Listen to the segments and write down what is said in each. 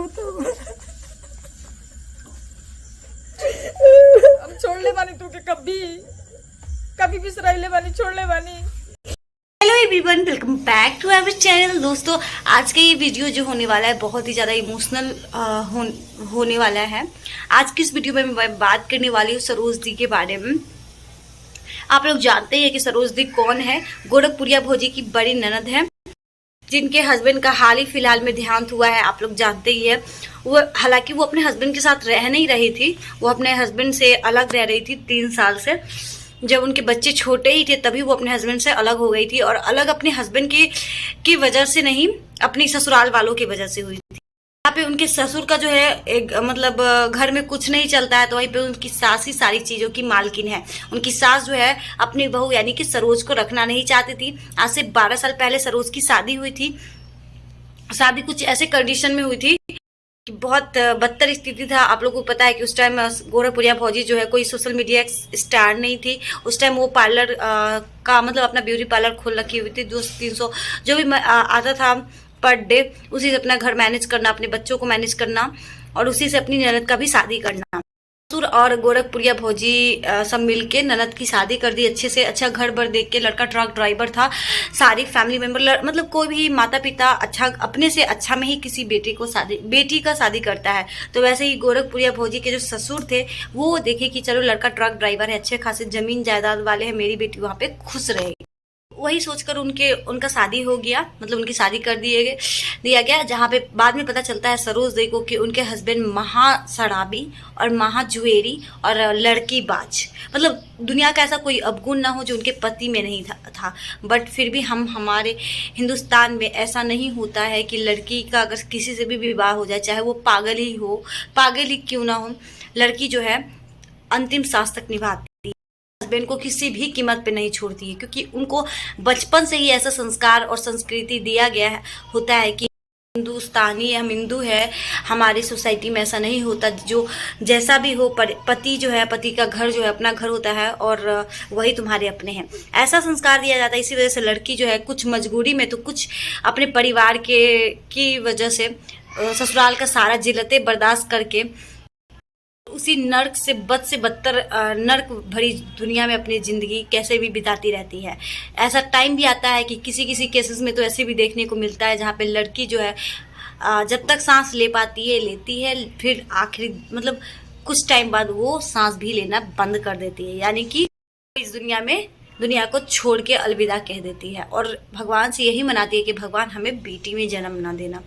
हम छोड़ ले बानी तू के कभी कभी बिसराई ले बानी, छोड़ ले बानी। Hello everyone, welcome back to our channel. दोस्तों, आज का ये वीडियो जो होने वाला है बहुत ही ज़्यादा इमोशनल होने वाला है। आज की इस वीडियो में मैं बात करने वाली हूँ सरोज दी के बारे में। आप लोग जानते हैं कि सरोज दी कौन है। गोरखपुरिया भौजी की बड़ी ननद है, जिनके हस्बैंड का हाल ही फिलहाल में देहांत हुआ है। आप लोग जानते ही है। वो हालांकि वो अपने हस्बैंड के साथ रह नहीं रही थी, वो अपने हस्बैंड से अलग रह रही थी 3 साल से। जब उनके बच्चे छोटे ही थे तभी वो अपने हस्बैंड से अलग हो गई थी, और अलग अपने हस्बैंड की वजह से नहीं, अपनी ससुराल वालों की वजह से हुई थी। यहाँ पे उनके ससुर का जो है एक मतलब घर में कुछ नहीं चलता है, तो वहीं पे उनकी सास ही सारी चीज़ों की मालकिन है। उनकी सास जो है अपनी बहू यानी कि सरोज को रखना नहीं चाहती थी। आज से 12 साल पहले सरोज की शादी हुई थी। शादी कुछ ऐसे कंडीशन में हुई थी कि बहुत बदतर स्थिति था। आप लोगों को पता है कि उस टाइम गोरखपुरिया भौजी जो है कोई सोशल मीडिया स्टार नहीं थी। उस टाइम वो पार्लर का मतलब अपना ब्यूटी पार्लर खोल रखी हुई थी। 200-300 जो भी आता था पर डे, उसी से अपना घर मैनेज करना, अपने बच्चों को मैनेज करना, और उसी से अपनी ननद का भी शादी करना। ससुर और गोरखपुरिया भौजी सब मिलके ननद की शादी कर दी अच्छे से। अच्छा घर भर देख के, लड़का ट्रक ड्राइवर था। सारी फैमिली मेंबर मतलब कोई भी माता पिता अच्छा अपने से अच्छा में ही किसी बेटी का शादी करता है। तो वैसे ही गोरखपुरिया भौजी के जो ससुर थे वो देखे कि चलो लड़का ट्रक ड्राइवर है, अच्छे खासे जमीन जायदाद वाले हैं, मेरी बेटी वहाँ पे खुश रहेगी। वही सोचकर उनका शादी हो गया, मतलब उनकी शादी कर दिया गया। जहाँ पे बाद में पता चलता है सरोज दी को कि उनके हस्बैंड महा शराबी और महा जुएरी और लड़की बाज, मतलब दुनिया का ऐसा कोई अवगुण ना हो जो उनके पति में नहीं था। बट फिर भी हमारे हिंदुस्तान में ऐसा नहीं होता है कि लड़की का अगर किसी से भी विवाह हो जाए, चाहे वो पागल ही हो, पागल ही क्यों ना हो, लड़की जो है अंतिम सांस तक निभाती हस्बैंड को किसी भी कीमत पे नहीं छोड़ती है, क्योंकि उनको बचपन से ही ऐसा संस्कार और संस्कृति दिया गया होता है कि हिंदुस्तानी, हम हिंदू है, हमारी सोसाइटी में ऐसा नहीं होता। जो जैसा भी हो, पति जो है, पति का घर जो है अपना घर होता है और वही तुम्हारे अपने हैं, ऐसा संस्कार दिया जाता है। इसी वजह से लड़की जो है कुछ मजबूरी में तो कुछ अपने परिवार की वजह से ससुराल का सारा जिल्लतें बर्दाश्त करके उसी नर्क से बदतर नर्क भरी दुनिया में अपनी ज़िंदगी कैसे भी बिताती रहती है। ऐसा टाइम भी आता है कि किसी केसेस में तो ऐसे भी देखने को मिलता है जहाँ पे लड़की जो है जब तक सांस ले पाती है लेती है, फिर आखिरी मतलब कुछ टाइम बाद वो सांस भी लेना बंद कर देती है, यानी कि इस दुनिया को छोड़ के अलविदा कह देती है। और भगवान से यही मनाती है कि भगवान हमें बेटी में जन्म ना देना।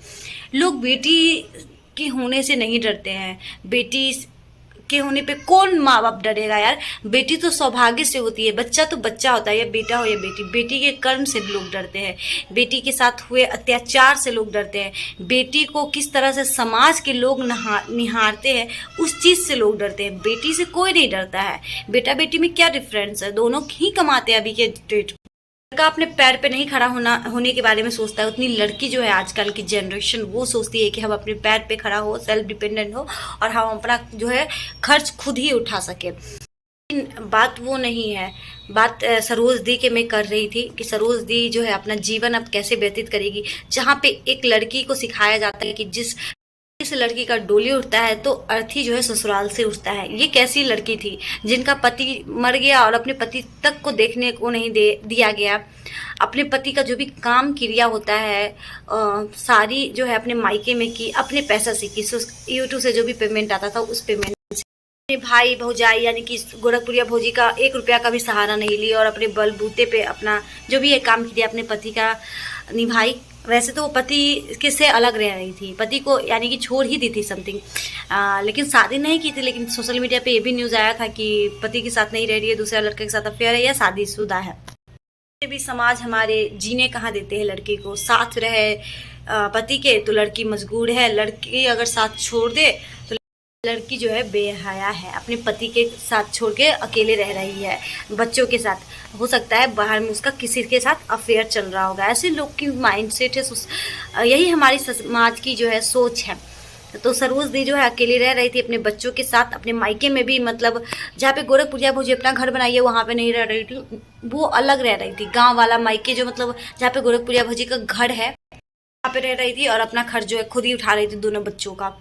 लोग बेटी के होने से नहीं डरते हैं, बेटी के होने पे कौन माँ बाप डरेगा यार। बेटी तो सौभाग्य से होती है, बच्चा तो बच्चा होता है, या बेटा हो या बेटी। बेटी के कर्म से लोग डरते हैं, बेटी के साथ हुए अत्याचार से लोग डरते हैं, बेटी को किस तरह से समाज के लोग निहारते हैं उस चीज़ से लोग डरते हैं। बेटी से कोई नहीं डरता है। बेटा बेटी में क्या डिफरेंस है, दोनों ही कमाते हैं अभी के डेट। लड़का अपने पैर पे नहीं खड़ा होने के बारे में सोचता है, उतनी लड़की जो है आजकल की जनरेशन वो सोचती है कि हम अपने पैर पे खड़ा हो, सेल्फ डिपेंडेंट हो, और हम अपना जो है खर्च खुद ही उठा सके। लेकिन बात वो नहीं है। बात सरोज दी के मैं कर रही थी कि सरोज दी जो है अपना जीवन अब कैसे व्यतीत करेगी, जहाँ पे एक लड़की को सिखाया जाता है कि जिस लड़की का डोली उठता है तो अर्थी जो है ससुराल से उठता है। ये कैसी लड़की थी जिनका पति मर गया और अपने पति तक को देखने को नहीं दिया गया। अपने पति का जो भी काम क्रिया होता है सारी जो है अपने मायके में की, अपने पैसा से की। यूट्यूब से जो भी पेमेंट आता था उस पेमेंट से अपने भाई भौजाई यानी कि गोरखपुरिया भौजी का 1 रुपया का भी सहारा नहीं लिया, और अपने बलबूते पे अपना जो भी ये काम किया अपने पति का निभाई। वैसे तो वो पति के से अलग रह रही थी, पति को यानी कि छोड़ ही दी थी समथिंग, लेकिन शादी नहीं की थी। लेकिन सोशल मीडिया पे ये भी न्यूज़ आया था कि पति के साथ नहीं रह रही है, दूसरे लड़के के साथ अफेयर है या शादीशुदा है। भी समाज हमारे जीने कहाँ देते हैं लड़की को। साथ रहे पति के तो लड़की मजबूर है, लड़की अगर साथ छोड़ दे तो लड़की जो है बेहया है, अपने पति के साथ छोड़ के अकेले रह रही है बच्चों के साथ। हो सकता है बाहर में उसका किसी के साथ अफेयर चल रहा होगा। ऐसे लोग की माइंडसेट है, यही हमारी समाज की जो है सोच है। तो सरोज दी जो है अकेली रह रही थी अपने बच्चों के साथ, अपने मायके में भी, मतलब जहाँ पे गोरखपुरिया भौजी अपना घर बनाई है वहाँ पे नहीं रह रही थी, वो अलग रह रही थी। गाँव वाला मायके जो मतलब जहाँ पे गोरखपुरिया भौजी का घर है पे रह रही थी और अपना खर्च जो है खुद ही उठा रही थी दोनों बच्चों का।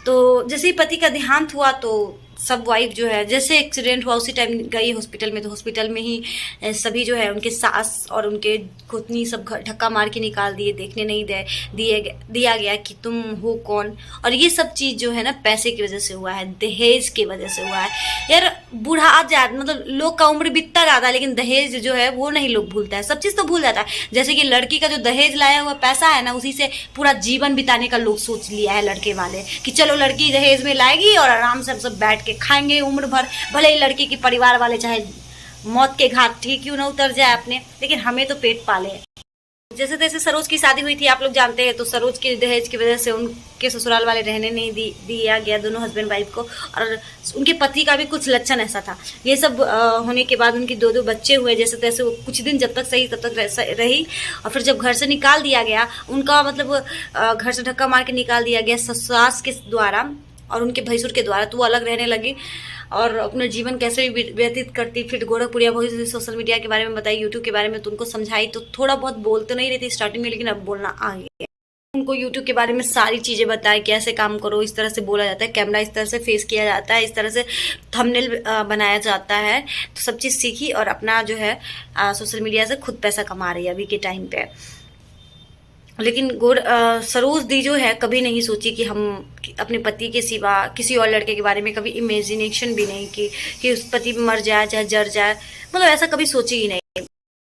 तो जैसे ही पति का देहांत हुआ तो सब वाइफ जो है, जैसे एक्सीडेंट हुआ उसी टाइम गई हॉस्पिटल में, तो हॉस्पिटल में ही सभी जो है उनके सास और उनके घुटनी सब धक्का मार के निकाल दिए, देखने नहीं दिया गया कि तुम हो कौन। और ये सब चीज़ जो है ना पैसे की वजह से हुआ है, दहेज की वजह से हुआ है यार। बूढ़ा जात मतलब लोग का उम्र बीतता जाता है लेकिन दहेज जो है वो नहीं लोग भूलता है, सब चीज़ तो भूल जाता है। जैसे कि लड़की का जो दहेज लाया हुआ पैसा है ना, उसी से पूरा जीवन बिताने का लोग सोच लिया है लड़के वाले कि चलो लड़की दहेज में लाएगी और आराम से हम सब बैठ के खाएंगे उम्र भर, भले ही लड़की की परिवार वाले चाहे मौत के घाट ठीक क्यों ना उतर जाए अपने, लेकिन हमें तो पेट पाले। जैसे तैसे सरोज की शादी हुई थी, आप लोग जानते हैं, तो सरोज के दहेज की वजह से उनके ससुराल वाले रहने नहीं दिया गया दोनों हस्बैंड वाइफ को, और उनके पति का भी कुछ लक्षण ऐसा था। ये सब होने के बाद उनकी दो बच्चे हुए, जैसे तैसे वो कुछ दिन जब तक सही तब तक रही, और फिर जब घर से निकाल दिया गया उनका, मतलब घर से धक्का मार के निकाल दिया गया सास के द्वारा और उनके भैंसुर के द्वारा, तो वो अलग रहने लगी और अपना जीवन कैसे भी व्यतीत करती। फिर गोरखपुरिया भोजी सोशल मीडिया के बारे में बताई, यूट्यूब के बारे में तो उनको समझाई, तो थोड़ा बहुत बोलते नहीं रहती स्टार्टिंग में, लेकिन अब बोलना आ गया। उनको यूट्यूब के बारे में सारी चीज़ें बताई, कैसे काम करो, इस तरह से बोला जाता है, कैमरा इस तरह से फेस किया जाता है, इस तरह से थंबनेल बनाया जाता है, तो सब चीज़ सीखी और अपना जो है सोशल मीडिया से खुद पैसा कमा रही है अभी के टाइम पे। लेकिन सरोज दी जो है कभी नहीं सोची कि हम अपने पति के सिवा किसी और लड़के के बारे में कभी इमेजिनेशन भी नहीं की कि उस पति मर जाए चाहे जर जाए, मतलब ऐसा कभी सोची ही नहीं।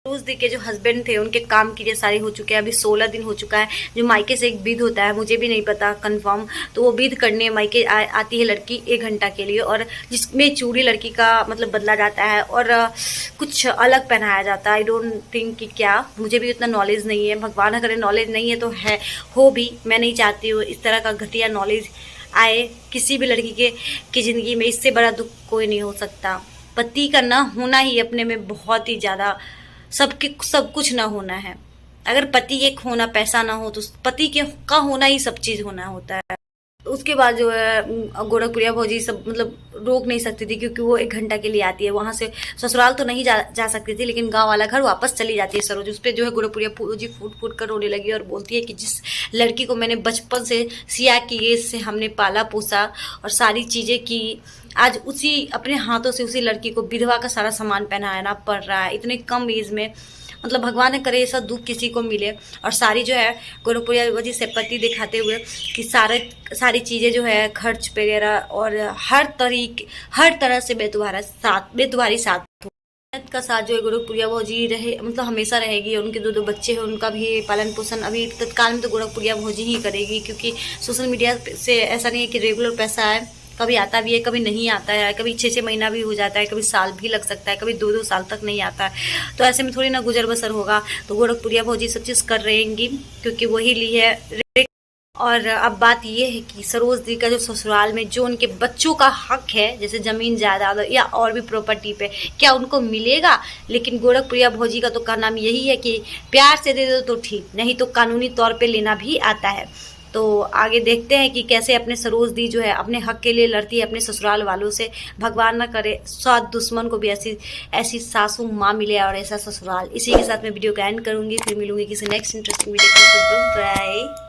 सरोज दी के जो हस्बैंड थे उनके काम की सारी हो चुके हैं, अभी 16 दिन हो चुका है। जो मायके से एक विध होता है, मुझे भी नहीं पता कंफर्म, तो वो विध करने मायके आती है लड़की 1 घंटा के लिए, और जिसमें चूड़ी लड़की का मतलब बदला जाता है और कुछ अलग पहनाया जाता है। आई डोंट थिंक कि क्या, मुझे भी उतना नॉलेज नहीं है, भगवान अगर नॉलेज नहीं है तो है हो भी, मैं नहीं चाहती हूँ इस तरह का घटिया नॉलेज आए किसी भी लड़की की ज़िंदगी में। इससे बड़ा दुख कोई नहीं हो सकता। पति का ना होना ही अपने में बहुत ही ज़्यादा, सब कुछ ना होना है। अगर पति एक होना पैसा ना हो तो पति के का होना ही सब चीज़ होना होता है। उसके बाद जो है गोरखपुरिया भौजी सब मतलब रोक नहीं सकती थी, क्योंकि वो 1 घंटा के लिए आती है, वहाँ से ससुराल तो नहीं जा सकती थी, लेकिन गांव वाला घर वापस चली जाती है सरोज। उस पर जो है गोरखपुरिया भौजी फूट कर रोने लगी और बोलती है कि जिस लड़की को मैंने बचपन से सिया किए से हमने पाला पोसा और सारी चीज़ें की, आज उसी अपने हाथों से उसी लड़की को विधवा का सारा सामान पहनाना पड़ रहा है इतने कम एज में। मतलब भगवान ने करे ऐसा दुख किसी को मिले। और सारी जो है गोरखपुरिया भौजी सिंपैथी दिखाते हुए कि सारी चीज़ें जो है खर्च वगैरह और हर तरह से बेतुहारी साथ का साथ जो है गोरखपुरिया भौजी रहे, मतलब हमेशा रहेगी। उनके 2 बच्चे हैं, उनका भी पालन पोषण अभी तत्काल में तो गोरखपुरिया भौजी ही करेगी, क्योंकि सोशल मीडिया से ऐसा नहीं है कि रेगुलर पैसा है, कभी आता भी है कभी नहीं आता है, कभी 6-6 महीना भी हो जाता है, कभी साल भी लग सकता है, कभी 2-2 साल तक नहीं आता है। तो ऐसे में थोड़ी ना गुजर बसर होगा, तो गोरखपुरिया भौजी सब चीज़ कर रहेंगी क्योंकि वही ली है। और अब बात ये है कि सरोज दी का जो ससुराल में जो उनके बच्चों का हक है, जैसे ज़मीन जायदाद या और भी प्रॉपर्टी पे, क्या उनको मिलेगा? लेकिन गोरखपुरिया भौजी का तो कहना यही है कि प्यार से दे दो तो ठीक, नहीं तो कानूनी तौर पे लेना भी आता है। तो आगे देखते हैं कि कैसे अपने सरोज दी जो है अपने हक के लिए लड़ती है अपने ससुराल वालों से। भगवान ना करे साथ दुश्मन को भी ऐसी सासू माँ मिले और ऐसा ससुराल। इसी के साथ मैं वीडियो का एंड करूँगी, फिर मिलूंगी किसी नेक्स्ट इंटरेस्टिंग वीडियो के साथ। बाय।